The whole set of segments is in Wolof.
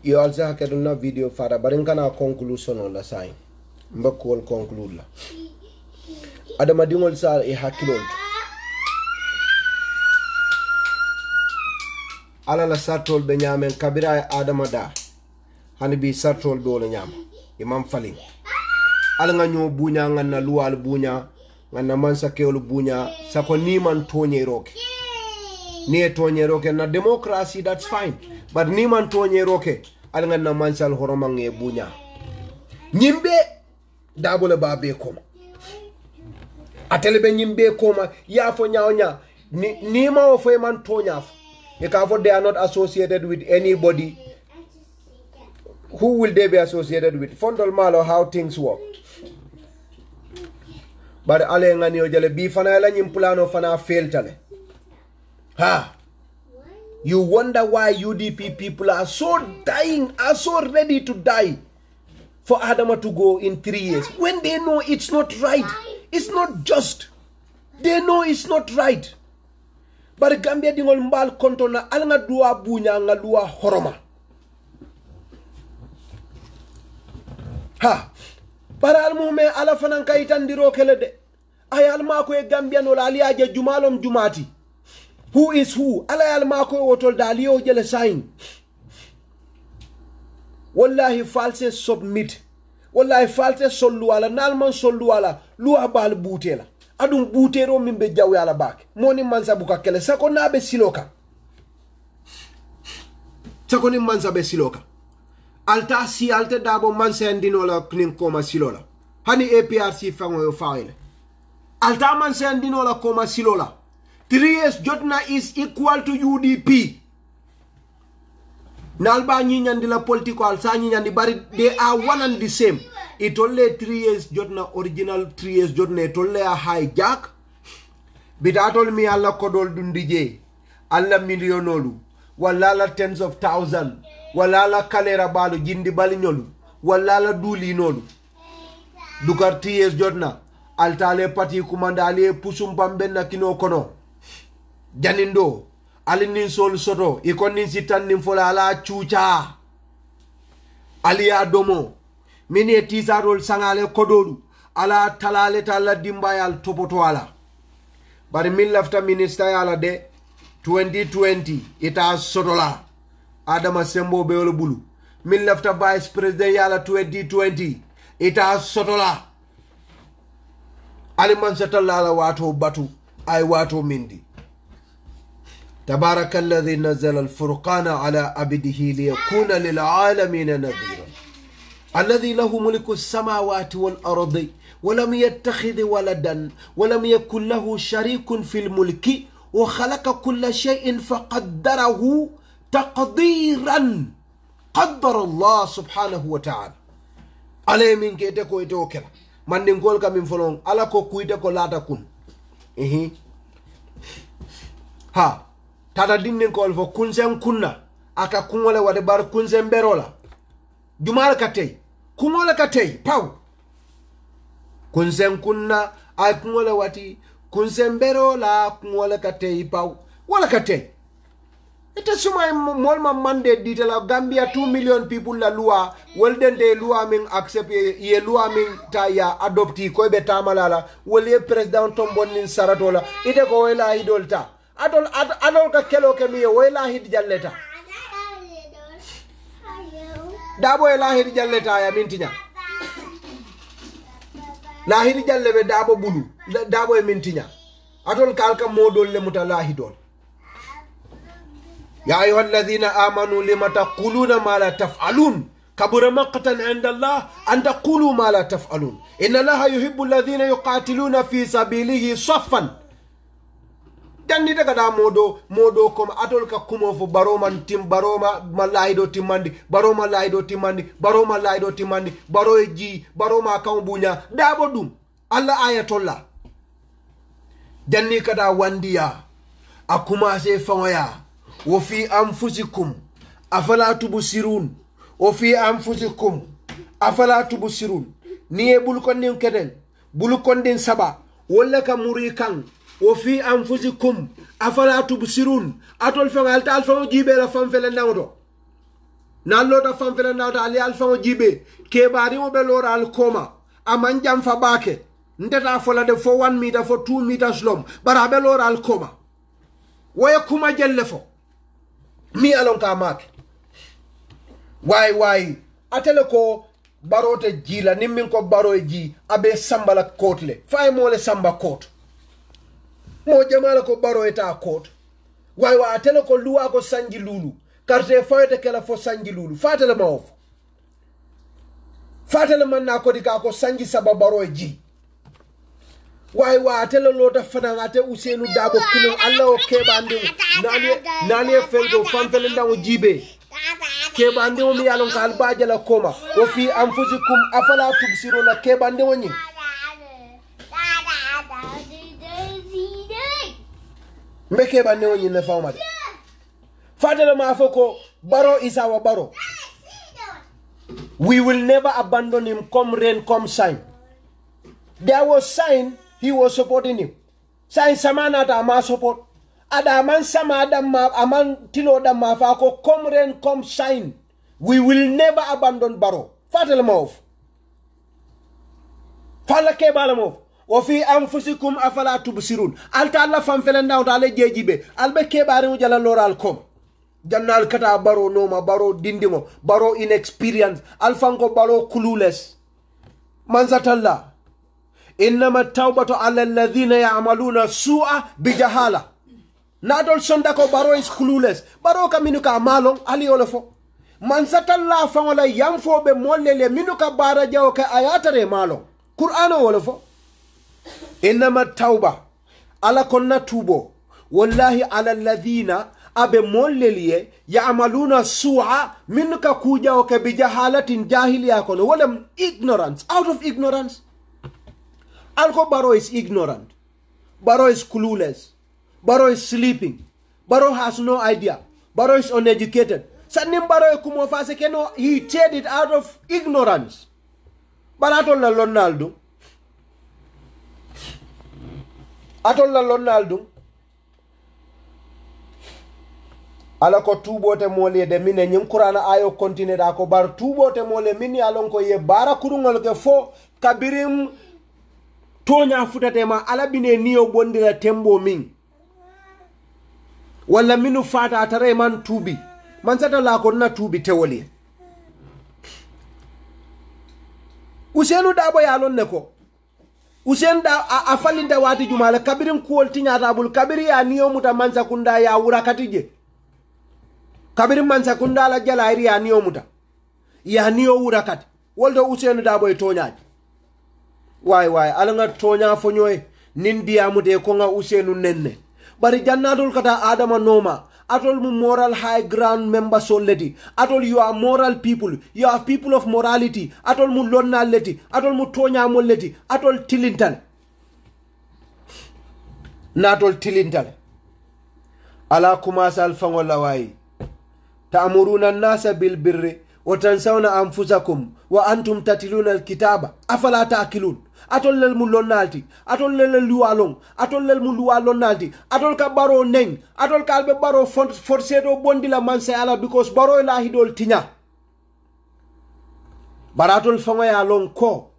You also have a video for but in kana conclusion on the sign. Mbakol conclude la. Adama dingol sa e hakilol. Ala la sartol be nyamen kabira Adama da. Hani bi sartol be wala nyam. Imam Faling. Ala nga nyo bunya ngana luwal bunya ngana mansa keolu bunya sako ni man tonye roke. Ni tonye roke na democracy that's fine. But ni man tonye roke ala ngana mansal horomange bunya. Nyimbe dabole babe koma. Atelebe nyimbe koma ya fo nyaonya ni ma ofo man tonya. Because they are not associated with anybody. Who will they be associated with? Fondol malo how things work. But ale ngani ojale bi fana la nyimpulano fana fail tale. Ha. You wonder why UDP people are so dying, are so ready to die for Adama to go in 3 years. When they know it's not right. It's not just. They know it's not right. But Gambia dingol mbal konto na alanga dua bunya nga dua horoma. Ha. Para almume ala fananka itandiro kele de. Ay almako e Gambia no lali aje jumalom jumati. Who is who? Ala almako e wotol dalio jele sign. Wallahi false submit. Wallahi false sollu ala nalman sollu ala luwa bal butela. Adum butero mimbe jawi ala bak. Moni mansa buka kele sako na be siloka. Sako ni mansa be siloka. Alta si alte dabo mansa ndino la knin koma silola. Hani APRC fango yo faile. Alta mansa ndino la koma silola. 3 years jotna is equal to UDP. Nalba nyanyandi la politiko alsa nyanyandi bari they are one and the same. It only 3 years jotna original 3 years jotna it only a hijack. Bitatol mi alla kodol dundije. Alla millionolu. Walala tens of thousands. Walala kalera balu jindi bali nyolu. Walala duli nolu. Dukar 3 years jotna. Altale pati kumanda ali pusum pambenna kino kono. Janindo. Alinin sol soto. Ikonin sitan nimfola ala chucha. Ali adomo. Mini tisarol sangale kodolu ala talale tala dimbayal topoto ala. Bari min lafta minister ala de 2020 ita sotola. Adama Sembo beolo bulu. Min lafta vice president ala 2020 ita sotola. Aliman setala ala wato batu ay wato mindi. تبارك الذي نزل الفرقان على عبده ليكون للعالمين نذيرا الذي له ملك السماوات والأرض ولم يتخذ ولدا ولم يكن له شريك في الملك وخلق كل شيء فقدره تقديرا قدر الله سبحانه وتعالى عليه من كيتكو يتوكل من نقول كمن فلون على كو كويتكو لا تكون ها tata dinnin ko fo kunsen kunna aka kungole wade bar kunsen berola jumal katay kungole katay paw kunsen kunna ay kungole wati kunsen berola kungole katay paw wala katay ita suma mol ma mande ditela Gambia 2 million people la loi welden de loi min accept ye loi min ta ya adopti ko be tamalala wole president tombon nin saratola ite ko wela idolta adol ka kelo ke mi wayla hid jalleta dabo la hid jalleta ya mintinya la hid jallebe dabo bulu dabo e mintinya adol kalka modol le mutalahidol ya ayyuhalladhina amanu lima taquluna ma la taf'alun kabura maqtan 'inda Allah an taqulu ma la taf'alun inna Allaha yuhibbu alladhina yuqatiluna fi sabilihi saffan danni daga da modo kom atol ka kumo fo baroman tim baroma malahido timandi baroma lahido timandi baroma lahido timandi baro ji baroma kan bunya dabo dum Allah ayatollah danni kada wandiya akuma se fawaya wa fi anfusikum afala tubsirun wa fi anfusikum afala tubsirun niye bul kon nin keden bul kon din saba wala ka murikan وفي أنفسكم أفلا تبصرون أتول فعل تعال فما جيب لا فم فلان ناودو na lota fanfele na ali alfa jibe ke bari mo be lora al koma aman jam fa bake ndeta fola de fo 1 meter fo 2 meters long bara be lora al koma waya kuma jelle fo mi alon ka mak why atele ko barote jila nimmin ko baro ji abe sambala kotle fay mo le samba kot mo jamala ko baro eta kot why atele ko luwa ko sanji lulu carte fayete kala fo sanji lulu fatale ma of fatale man na ko dika ko sanji saba baro ji why atele lota fana ngate usenu dabo kilo Allah o kebande nani felgo famfele ndawo jibe kebande o mi yalon ka albaje la koma o fi anfusikum afala tubsiruna kebande woni mbe kebande woni na fawmade fatale ma foko baro is our baro. We will never abandon him come rain come shine. There was sign he was supporting him. Sign samana ta ma support. Ada man sama adam ma aman tilo da ma fa ko come rain come shine. We will never abandon baro. Fatale ma of. Fala ke bala mo. Wa fi anfusikum afala tubsirun. Alta Allah fam felen daw ta le jejibe. Albe ke bari mu jala loral kom. Jannal kata baro noma baro dindimo baro inexperience alfanko baro clueless manzatalla innama tawbatu ala alladhina ya'maluna su'a bijahala nadol sonda ko baro is clueless baro ka minuka malon ali olofo manzatalla fangola yamfo be mollele minuka bara jaw ka ayatare malon qur'ano olofo innama tawba ala konna tubo wallahi ala alladhina abe molleliye ya'maluna su'a minka kuja o ke bijahalatin jahiliya kono wala ignorance out of ignorance alko baro is ignorant baro is clueless baro is sleeping baro has no idea baro is uneducated sanim baro kumo fase keno he said it out of ignorance barato la lonaldo atol la lonaldo ala ko tubote mole de mine nyim qur'ana ayo continue da ko bar tubote mole min yalon ko ye bara kurungol ke fo kabirim tonya futate ma ala bine niyo bondira tembo min wala minu fata tare man tubi man sata la ko na tubi tewoli usenu dabo yalon ne ko usen da afalinda wati jumala kabirim kuol tinya tabul kabiri ya niyo muta mansa kunda ya urakatije kabiri mansa kunda la jala iri ya niyo muta ya niyo urakat woldo usenu dabo e toñaji way alanga toña fonyoy nindiya mude ko nga usenu nenne bari jannatul kata adama noma atol mu moral high ground member soleti atol you are moral people you are people of morality atol mu lonnaleti atol mu toña molleti atol tilintal natol tilintal ala kumasa al fangola way ta'muruna an-nasa bil birri wa tansawna anfusakum wa antum tatiluna al-kitaba afala ta'qilun atol lel mu lonnalti atol lel luwalong atol lel mu luwalon nalti atol ka baro neng atol kalbe baro forcedo bondila manse ala because baro la hidol tinya baratol fangoya lon ko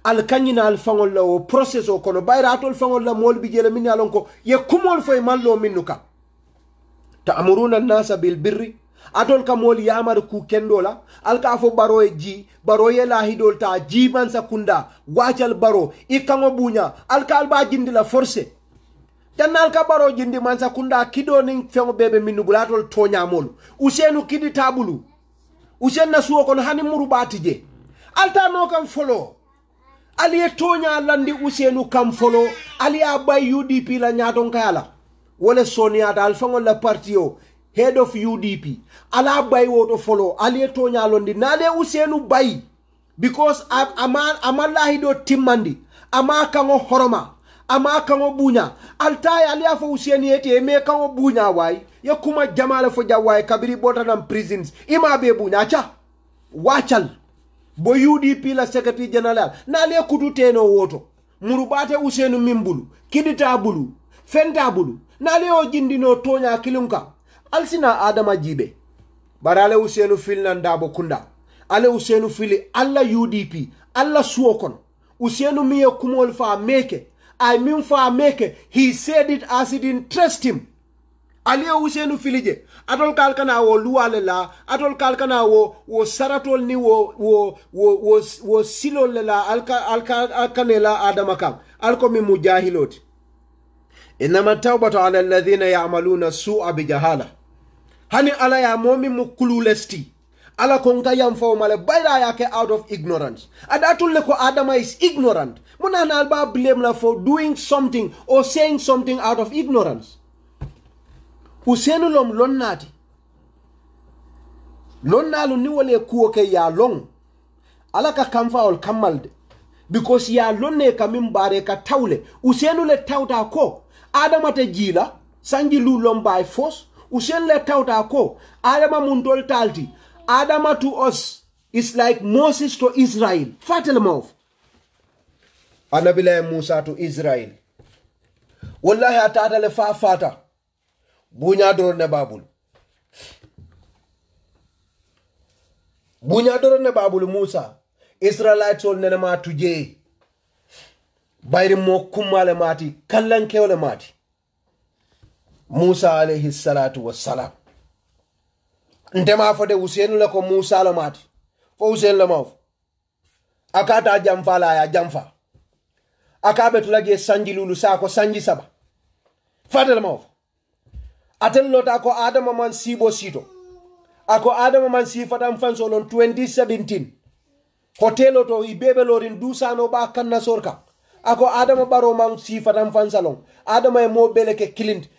al kanyina al fangol lawo process o kono bayratol fangol la mol bi jele min alon ko ye kumol foy mallo minuka ta'muruna an-nasa bil birri atol ka mol yamar ku kendola alka fo baro e ji baro ye la hidol ta ji man sakunda wachal baro ikango bunya alka alba jindila force tanal ka baro jindi man sakunda kido ning fengo bebe minu bulatol tonya mol usenu kidi tabulu usen na suwo kon hani muru batije alta no kam folo ali e tonya landi usenu kam folo ali abay UDP la nyaton kala wala sonia dal fango la partio head of UDP ala bay woto follow ali tonya londi nale usenu bay because amallahi do timmandi ama kango horoma ama kango bunya altay ali afo useni ete me kango bunya way ya kuma jamala fo jaway kabiri botanam prisons ima be bunya cha wachal bo UDP la secretary general nale kututeno woto murubate usenu mimbulu kidita bulu fenta bulu nale o jindino tonya kilunka alsina adama jibe bara ale Ousainou fili nan Dabo Kunda ale Ousainou fili alla UDP alla suokon Ousainou miye kumol fa meke I mean fa meke he said it as it interest him ali Ousainou filije atol kalkana wo luwale la atol kalkana wo saratol ni wo silol la alkanela adama kam alko mi mujahiloti inama tawbatu ala alladhina ya'maluna su'a bijahala hani ala ya momi mukululesti ala konka yam fo male bayra yake out of ignorance adatul le ko adama is ignorant munana alba blame la for doing something or saying something out of ignorance Ousainou lom lonnati lonnalu ni wole kuwo ke ya long ala ka kamfa ol kamalde because ya lonne kamim bare ka tawle Ousainou le tawta ko adama te jila sanji lu lom by force Ousainou le tawta ko adama mun dol talti adama to us is like Moses to Israel fatel mawf anabila Musa to Israel wallahi atata le fa fata bunya doro ne babul Musa Israelites ol nene ma tuje bayri mo kumale mati kallan kewle mati Musa alayhi salatu wassalam ndema fode Ousainou le ko Musa la mati fo Ousainou la maf akata jamfa la ya jamfa akabe tulage sanji lulu sa ko sanji saba fadel maf atel lota ko adama man sibo sito ako adama man sifatam fansolon 2017 hotelo to ibebe lorin dusano ba kanna sorka ako adama baro man sifatam fansalon adama e mo beleke kilint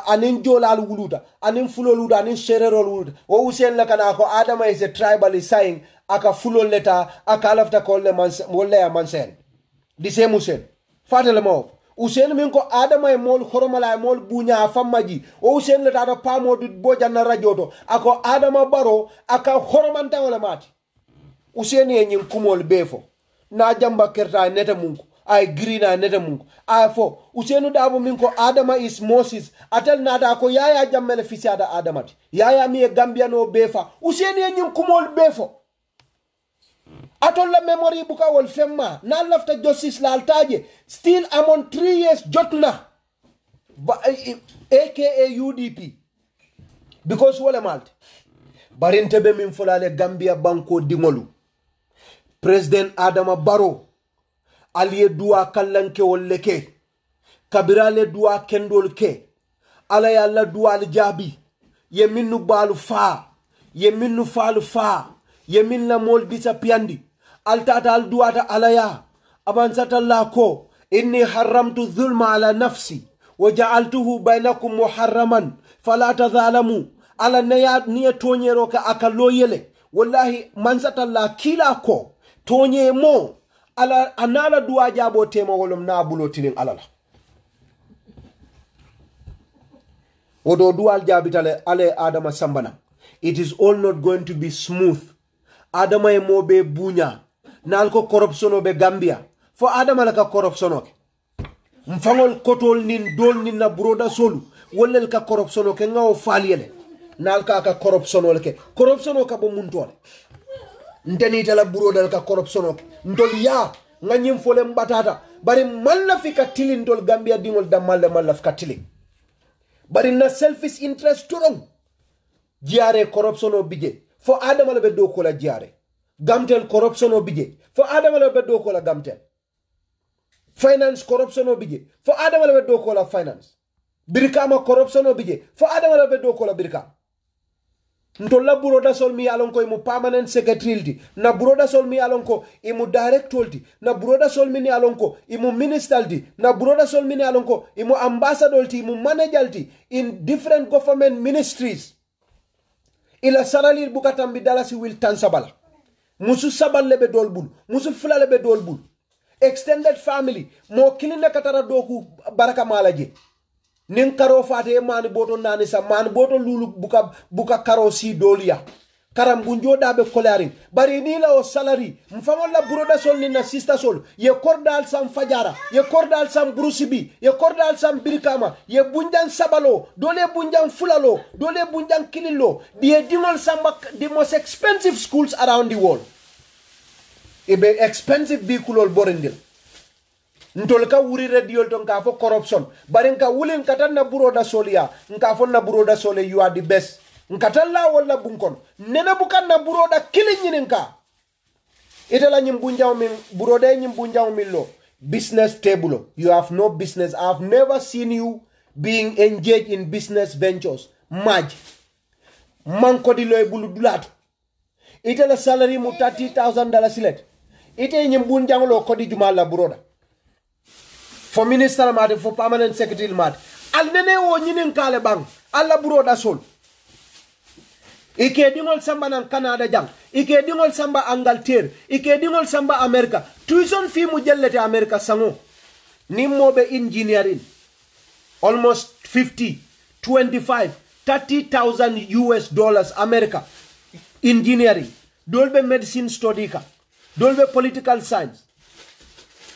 anin jolal wuluda anin fuloluda anin sererol wuluda wo Ousainou la kana ko adama is a tribal saying aka fulol leta aka lafta ko le man wolle man sen di se Ousainou fatale mo Ousainou min ko adama e mol horomala e mol bunya fammaji o Ousainou le tata pamodu bojanna radio to ako adama baro aka horomanta wala mati Ousainou e nyin kumol befo na jamba kerta neta munko ay grina neta munko ay fo Ousainou Dabo min ko adama is Moses atel nada ko yaya jammele fisiada adamati yaya mi e gambiano befa Ousainou e nyin kumol befo atol la memory buka wol femma na lafta justice la altaje still amon 3 years jotna aka UDP because wala malte barinte be min fulale Gambia banko dingolu President Adama Barrow aliye duwa kallanke wolleke kabirale duwa kendol ke ala yalla duwa al jabi ye minnu balu fa ye minnu falu fa ye minna mol disappeandi altata al duwata alaya abansata Allah ko inni haramtu dhulma ala nafsi wa ja'altuhu bainakum muharraman fala tadhalamu ala niya tonyero ka akaloyele wallahi mansata Allah kila ko tonye mo ala anala duwa jabo tema wolum na bulotinin alala wodo duwal jabitale ale adama sambana it is all not going to be smooth adama e mobe bunya nalko corruption be Gambia fo adama la ka corruption ke mfangol kotol nin dol nin na broda solu wollel ka corruption ke ngaw faliyele nalka ka corruption ke corruption ka bo muntole ndeni tala broda ka corruption ke ndol ya nganyim fole mbatata bari malla fika tilin dol Gambia dingol damal malla fika tilin bari na selfish interest turong jiare corruption o bije fo adama la be do ko la jiare gamtel corruption o bije fo adama la be do ko la gamtel finance corruption o bije fo adama la be do ko la finance birkama corruption o bije fo adama la be do ko la birkama ntolla buroda sol mi alon ko imu permanent secretary na buroda sol mi alon ko imu director na buroda sol mi alon ko imu minister na buroda sol mi alon ko imu ambassador imu manager in different government ministries ila salary bukatam bi dalasi wil tan sabala musu sabal lebe dolbul musu fula lebe dolbul extended family mo kilina katara doku baraka malaje nin karo fate man boto nani sa man boto lulu buka karo si dolia karam bunjo dabe kolaring bari ni la o salary mfamol la broda sol ni na sister sol ye kordal sam fajara ye kordal sam brusibi ye kordal sam birkama ye bunjan sabalo dole bunjan fulalo dole bunjan kililo die dingol samba the most expensive schools around the world ebe expensive bikulol borindil ntol ka wuri radio ton ka fo corruption bari nka wulin katan na broda solia nka fo na broda sole you are the best nkatalla wala bunkon nena bukan na buroda kili nyininka itala nyimbunjaw min buroda nyimbunjaw min lo business table you have no business. I have never seen you being engaged in business ventures maj manko di loy bulu dulat itala salary mu $30,000 silet ite nyimbunjaw lo kodi juma la buroda for minister mat for permanent secretary mat al nene wo nyininka le bang alla buroda sol ike dingol samba nan Canada jang ike dingol samba Angleterre ike dingol samba America tuition fee mu jellete America sango nimmobe engineering almost 50 25 $30,000 US America engineering dolbe medicine study ka dolbe political science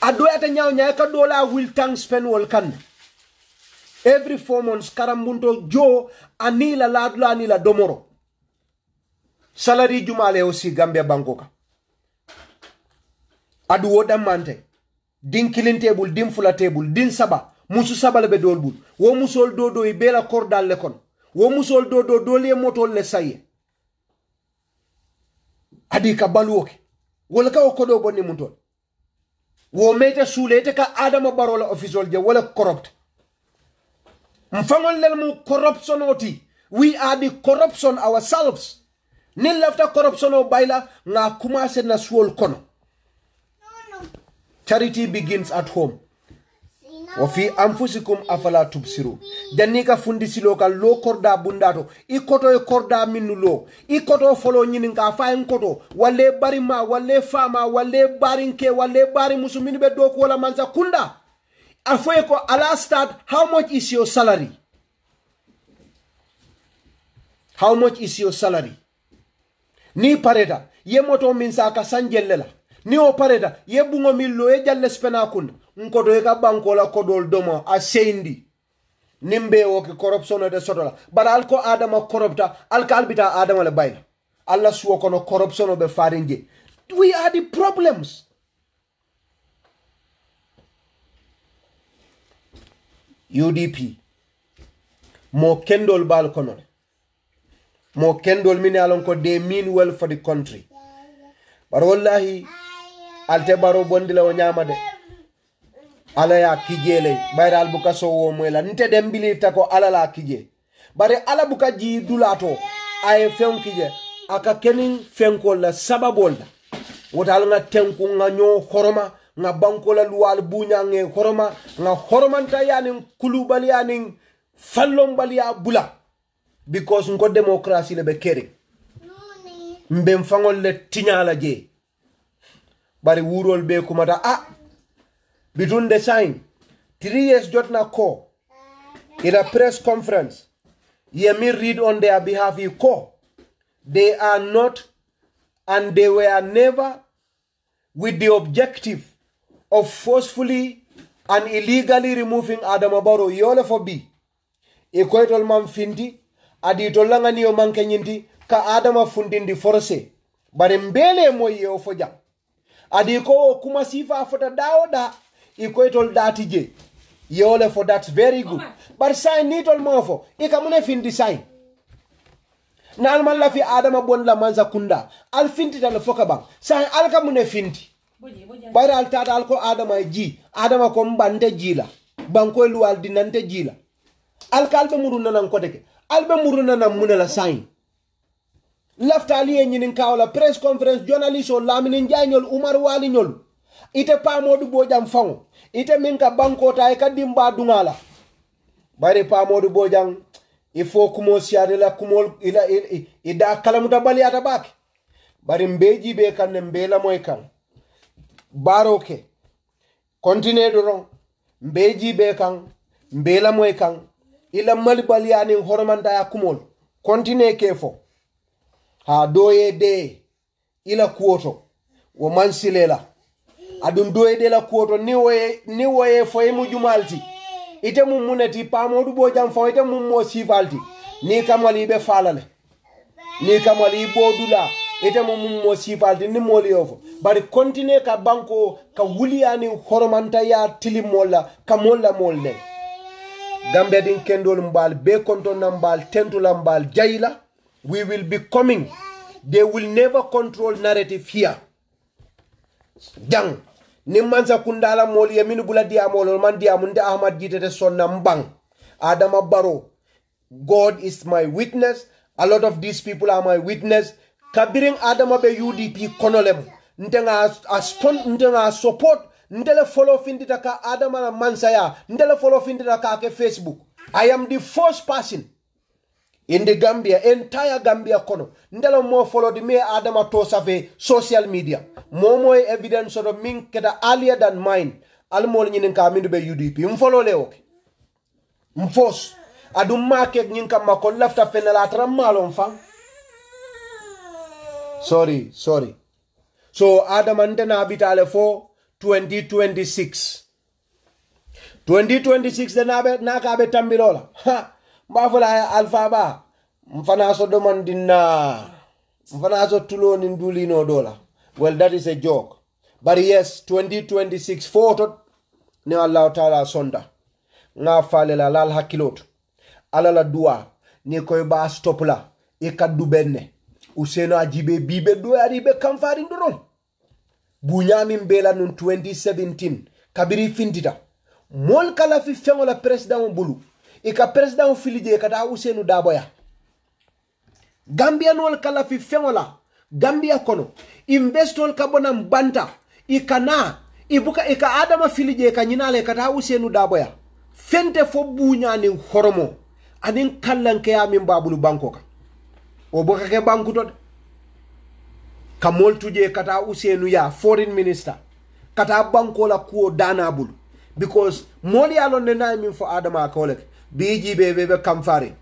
ado ata nyaaw ka dola will tank spend wol kan every 4 months karambunto jo anila ladla anila domoro salary jumale aussi Gambia bankoka adu woda mante din kilin table din fula table din saba musu sabale be dolbul wo musol dodo e bela kordal le kon wo musol dodo dole motol le saye adi ka baluoke wala ka ko do bonni mutol wo meta sulete ka Adama Barola official je wala corrupt mfangol lel mu corruption oti we are the corruption ourselves. Nil lafta corruption o baila nga kumase na suol kono. Charity begins at home. Wa fi anfusikum afala tubsiru. Janika fundi silo ka lo korda bundato. Ikoto e korda minu lo. Ikoto follow nyininka fa enkoto. Wale barima, wale fama, wale barinke, wale bari musumini be doku wala manza kunda. Afoye ko ala start, how much is your salary? How much is your salary? Ni pareta ye moto min saka sanjellela ni o pareta ye bungo millo e jalle spena kunda nkoto e ka banko la kodol domo a seindi nimbe o ke corruption de sotola bara alko Adama corrupta alka albita Adama le bayla alla suwo kono corruption be farinje. We are the problems. UDP mo kendol bal kono mo kendol mini alon ko they mean well for the country bar wallahi alte baro bondila o nyamade ala ya kijele bayra al buka so wo moyla nte dem bilita ko ala la kije bare ala buka ji dulato ay fenkije aka kenin fenko la sababol da wotal nga tenku nga nyo horoma nga banko la luwal bunya nge horoma nga horomanta yani kulubali yani fallombali ya bula because nko democracy le be kere mbem fangol le tinyala je bari wurol be kumata between the sign 3 years jotna ko in a press conference me read on their behalf ko they are not and they were never with the objective of forcefully and illegally removing Adama Barrow yole for bi e koytol mam finti adi to langani o manke nyinti ka Adama fundindi forcé bare mbele moye o foja adi ko kuma sifa fota daoda e koytol datije yole for that's very good but sign nitol mofo e kamune findi sign nal man la fi Adama bon la manza kunda al finti dal foka bang sign al kamune finti bare al tata al ko Adama ji Adama ko mbante jila banko luwal dinante jila al kalbe muruna nan ko deke albe muruna nan munela sign lafta ali nyinin kawla press conference journalist o lamini njanyol Umar Wali nyol ite pa modu bojam fango ite minka banko tay ka dimba dungala bare pa modu bojam il faut kumo siade la kumol ida kalamuta baliata bak bari mbeji be kan mbela moy kan baroke continue doron mbeji be kan mbela moy kan ila mali baliani hormanda ya kumol continue kefo ha doye de ila kuoto wo mansilela adun doye de la kuoto ni woye foye mu jumalti ite mum muneti pamodu bojam fo ite mum mo sifalti ni kamali be falale ni kamali bodula ite mum mo sifalti ni moli yofo bari continue ka banko ka wuliyani horomanta ya tilimola ka molla molne Gambia din kendol mbal be konton mbal tentula mbal jayla we will be coming. They will never control narrative here. Jang ni mansa kundala moli yaminu bula diamolo man diamunde Ahmad Jitete sonna mbang Adama Barrow. God is my witness. A lot of these people are my witness. Kabiring Adama be UDP konolem ntenga support ndele follow findita ka Adama na Mansaya ndele follow findita ka ke Facebook. I am the first person in the Gambia, entire Gambia kono ndele mo follow the me Adama to save social media. Momo evidence of min keda earlier than mine. Almol nyinin ka mindu be UDP. Mfollow le okay. Mfos adum market nyin kam mako lafta fenela tram malon fang. Sorry. So Adama ndena abitale for 2026. 2026 de naka be tambilola. Ha, mbafula alfa ba. Mfana so domandina. Mfana so tulo nduli no dola. Well, that is a joke. But yes, 2026 photo ne Allah Ta'ala sonda. Nga fale la lal hakilot. Ala la dua ni koy ba stop la e kaddu benne. Useno ajibe bibe do aribe kamfari ndoron. Bunyami mbela nun 2017 kabiri findita. Mol kala fi fengo la president bulu. E ka president filije kata Usenu Daboya. Gambia nol kala fi fengo la Gambia kono investol kabona mbanta ikana ibuka ika Adama filije kanyinale kata Usenu Daboya fente fo bunyani horomo anin kallanke ya min babulu bankoka oboka ke banku to kamol tuje kata Usenu ya foreign minister kata banko la kuo dana bulu because moli alon ne na min fo Adama kolek biji bebe kamfari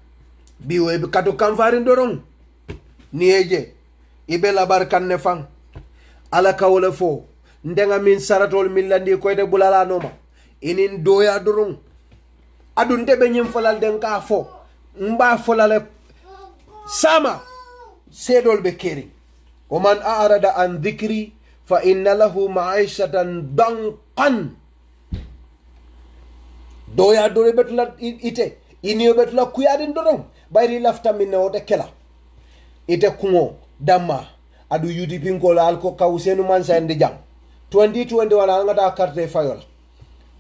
biwe kato kamfari ndorong nieje ibe labar kanne fang ala kawole fo ndenga min saratol min landi koyde bulala noma inin doya durung adun tebe nyim folal den ka fo mba folale sama sedol be keri o man arada an dhikri fa inna lahu ma'ishatan danqan doya dore betla ite ini betla kuyadin durung bayri lafta min no de kela ite kungo damma adu UDP ngola alko ka Usenu Mansa ndi jang 2020 wala ngata carte fayol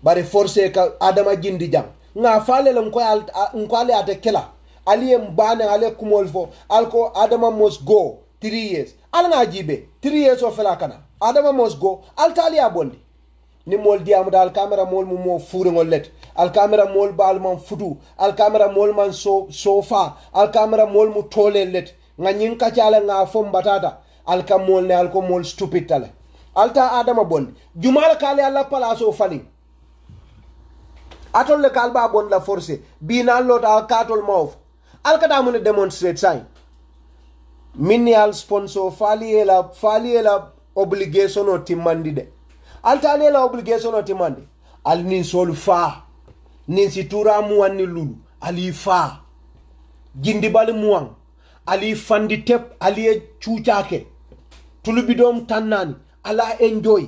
bari forcé ka Adama jindi jang nga fale lam ko ale ate kela ali mbane ale kumol fo alko Adama must go 3 years al nga jibe 3 years of fela kana Adama must go al tali abondi ni mol diam dal camera mol mu mo fure ngol let al camera mol bal man futu al camera mol man sofa al camera mol mu tole let nga nyin ka chala nga fom batata alka mol ne alko mol stupid tale alta Adama bon jumal kale alla palaso fali atol le kalba bon la force bina lota katol mauf alka da mun demonstrate sai minni al sponsor fali la obligation o timandi de alta le la obligation o timandi al nin sol fa nin situra mu wanni lulu ali fa jindi bal muang ali fandi tep ali chuchake tulubidom tannani ala enjoy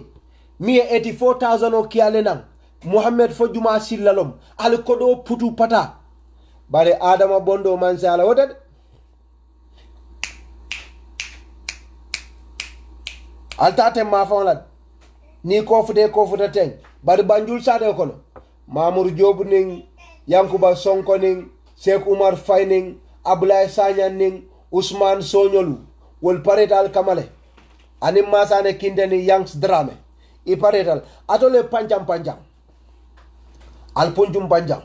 mi 84,000 o kiale nan Muhammad fo juma sillalom al kodo putu pata bare Adama bondo man sala wotade altate ma fawlat ni ko fude ten bare Banjul sade kono Mamour Jobu ning Yankuba Sonko ning Sheikh Umar Faye ning Abdoulaye Sagnan ning Ousmane Sonyolu wol paretal kamale anim masane kindeni Yanks Drame I paretal atole panjang al punjum panjang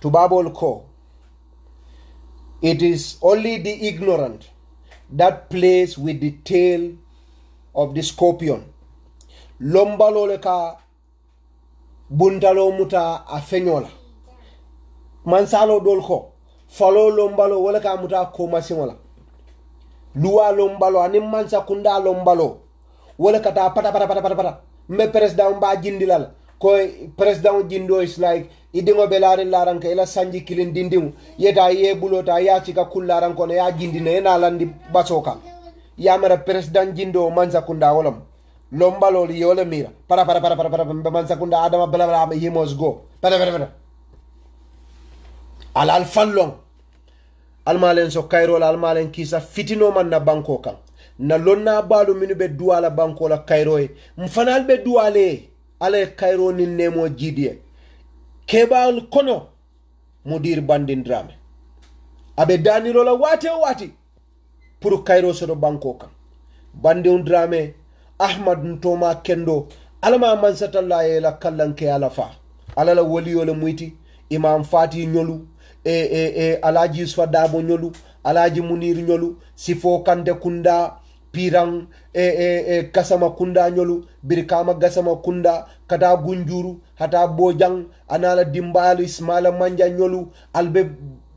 tubabol ko it is only the ignorant that plays with the tail of the scorpion lombalo le ka buntalo muta afenyola mansalo dol ko falo lombalo wala ka muta ko masimola luwa lombalo ani mansa kunda lombalo wala kata pata me president ba jindilal ko president jindo is like idingo belare laranka ila sanji kilin dindimu yeta yebulota ya cika kullaran kono ya jindina ena landi basoka ya mara president jindo mansa kunda wolam lombalo li yole mira para mansa kunda adama bla he must go para al fallong almalen so kairo la almalen kisa fitino man na banko kan na lonna balu minu be duala banko la kairo e mfanal be duale ale kairo ni nemo jidie kebal kono mudir bandin drame abe daniro la wati pour kairo so do banko kan bandin drame ahmad ntoma kendo alama man satalla la kallanke ala fa alala waliyo le muyti imam fati nyolu alaji swadabo nyolu alaji munir nyolu sifo kande kunda pirang kasama kunda nyolu birkama gasama kunda kata gunjuru hata bojang anala dimbalu ismaila manja nyolu albe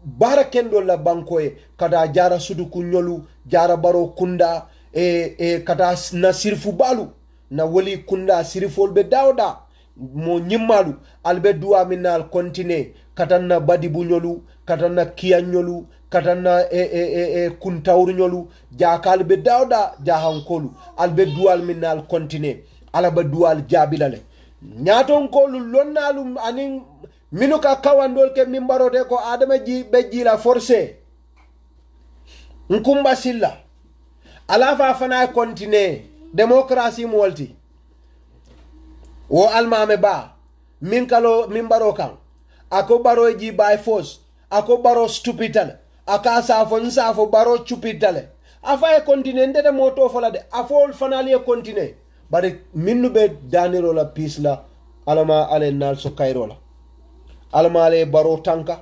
bara kendo la bankoe kata jara suduku nyolu jara baro kunda kata na sirfu balu na wali kunda sirfol be dawda mo nyimmalu albe duwa minal kontine katanna badi bunyolu katanna kiyanyolu katanna kuntawru nyolu jakal be dawda jahankolu albe duwal minal kontine alaba duwal jabilale nyaton kolu lonnalu anin minuka kawandol ke mimbarote ko adama ji be la forcé nkumba silla alafa fana kontine démocratie molti wo almame ba min kalo min baro kan ako baro ji by force ako baro stupidale aka safo baro stupidale afa e continente de moto fala de afol fanali e continent bari minnu be daniro la pisla alama ale nal so kayrola alama ale baro tanka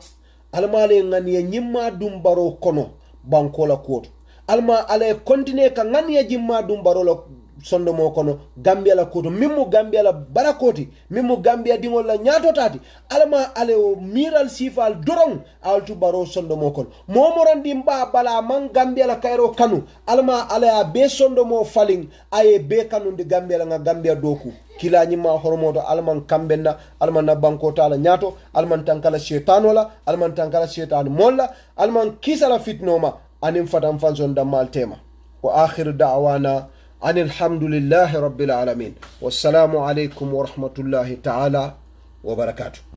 alama ale ngani nyimma dum baro kono bankola koto alma ale continent ka ngani jimma dum baro la sondo mo kono gambia la koto mimmu gambia la barakoti mimmu gambia dingol la nyato tati alama ale o miral sifal dorong altu baro sondo mo kono momorandi mba bala man gambia la kairo kanu alama ale a be sondo mo faling aye be kanu de gambia la nga gambia doku kila nyima hormoto alman kambenna alman na banko tala nyato alman tankala shetano la alman tankala shetano molla alman kisala fitnoma anim fatam fanson damal tema wa akhiru da'wana أن الحمد لله رب العالمين والسلام عليكم ورحمة الله تعالى وبركاته.